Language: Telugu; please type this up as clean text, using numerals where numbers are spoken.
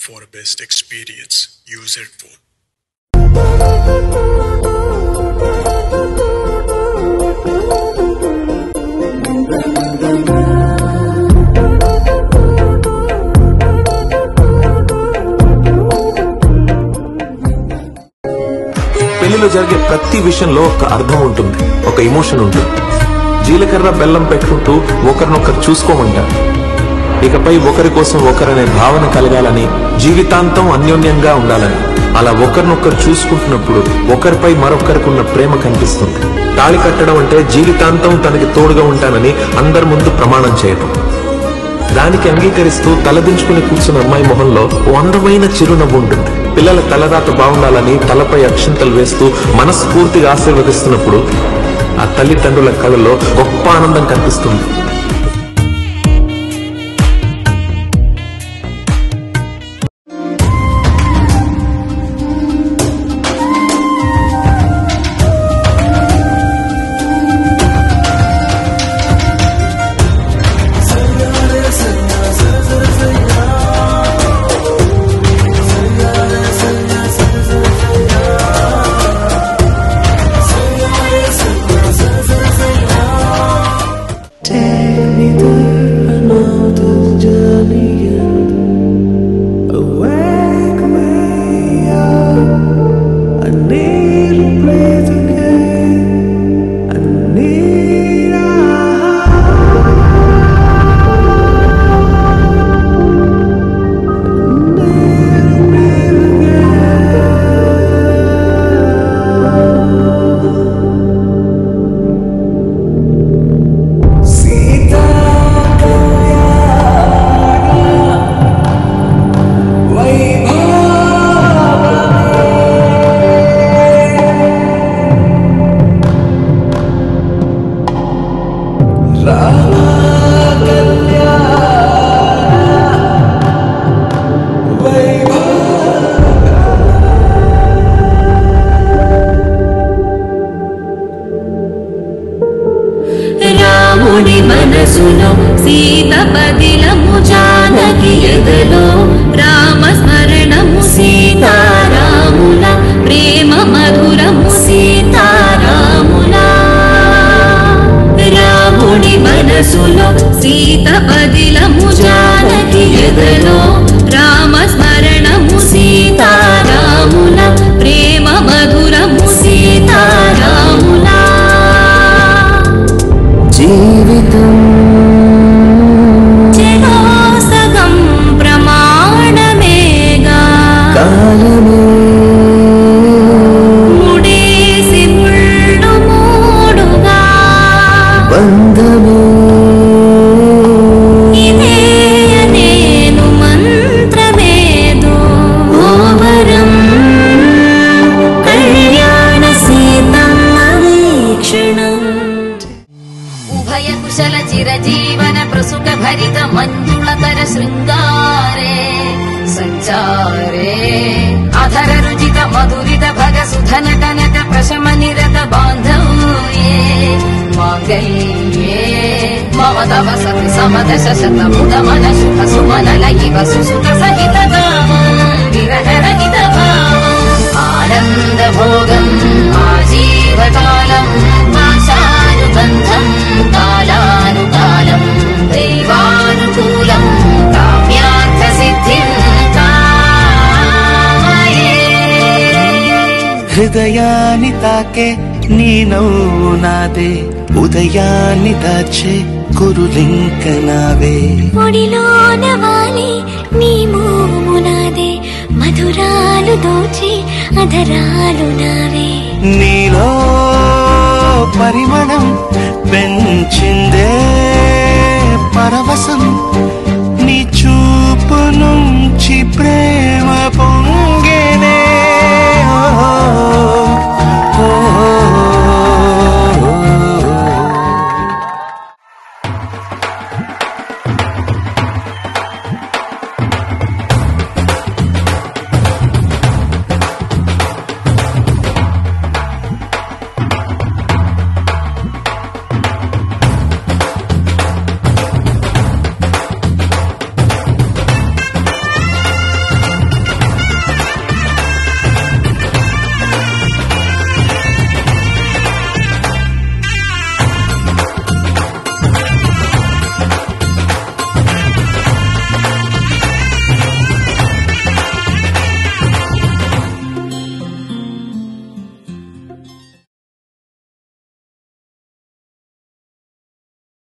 for best experience. Use headphone. పెళ్లిలో జరిగే ప్రతి విషయంలో ఒక అర్థం ఉంటుంది, ఒక ఎమోషన్ ఉంటుంది. జీలకర్ర బెల్లం పెట్టుకుంటూ ఒకరినొకరు చూసుకోమంటారు. ఇకపై ఒకరి కోసం ఒకరనే భావన కలగాలని, జీవితాంతం అన్యోన్యంగా ఉండాలని. అలా ఒకరినొకరు చూసుకుంటున్నప్పుడు ఒకరిపై మరొకరికున్న ప్రేమ కనిపిస్తుంది. తాళి కట్టడం అంటే జీవితాంతం తనకి తోడుగా ఉంటానని అందరి ముందు ప్రమాణం చేయటం. దానికి అంగీకరిస్తూ తలదించుకుని కూర్చున్న అమ్మాయి మొహంలో ఓ అందమైన చిరునవ్వు ఉంటుంది. పిల్లల తలరాత బాగుండాలని తలపై అక్షింతలు వేస్తూ మనస్ఫూర్తిగా ఆశీర్వదిస్తున్నప్పుడు ఆ తల్లిదండ్రుల కళ్ళలో గొప్ప ఆనందం కనిపిస్తుంది. రాముడి మనసులో సీత పదిలము, జానకి ఎదలో రామస్మరణము, సీతారాముల ప్రేమ మధురము, సీతారాముల. రాముడి మనసులో సీత పదిలము, జానకి ఎదలో రామస్మరణము, సీతారాముల ప్రేమ మధురము, సీతారాముల. జీవితం చెరో సగం ప్రమాణమేగా, కాలమే ముడేసి ముళ్ళు మూడుగా, బంధమే ఇదే నేను మంత్రమేదో, ఓవరం కళ్యాణ సీతమ్మ వీక్షణం. ఉభయ కుశల చిరజీవన ప్రసుక భరిత మంజుళకర శృంగారే సంచారే, అధర రుచిత మధురిత భగ సుధన కనక ప్రశమ నిరత బాంధవ్యే, మాంగళ్యే మమ తవ సతి సమదశ శత ముదమన సుఖ సుమనల ఇవ సుసుత సహిత కామం విరహ రహిత భావం, ఆనంద భోగం ఆజీవకాలం, ఆశానుబంధం కాలానుకాలం, దైవానుకూలం కామ్యార్థ సిద్ధిం కామయే. హృదయాన్ని తాకే నీ నవ్వు నాదే, ఉదయాన్ని దాచే కురులింక నావే. ఒడిలోన వాలి నీ మోము నాదే, మధురాలు దోచి అధరాలు నావే. నీలో పరిమళం పెంచిందే పరవశం,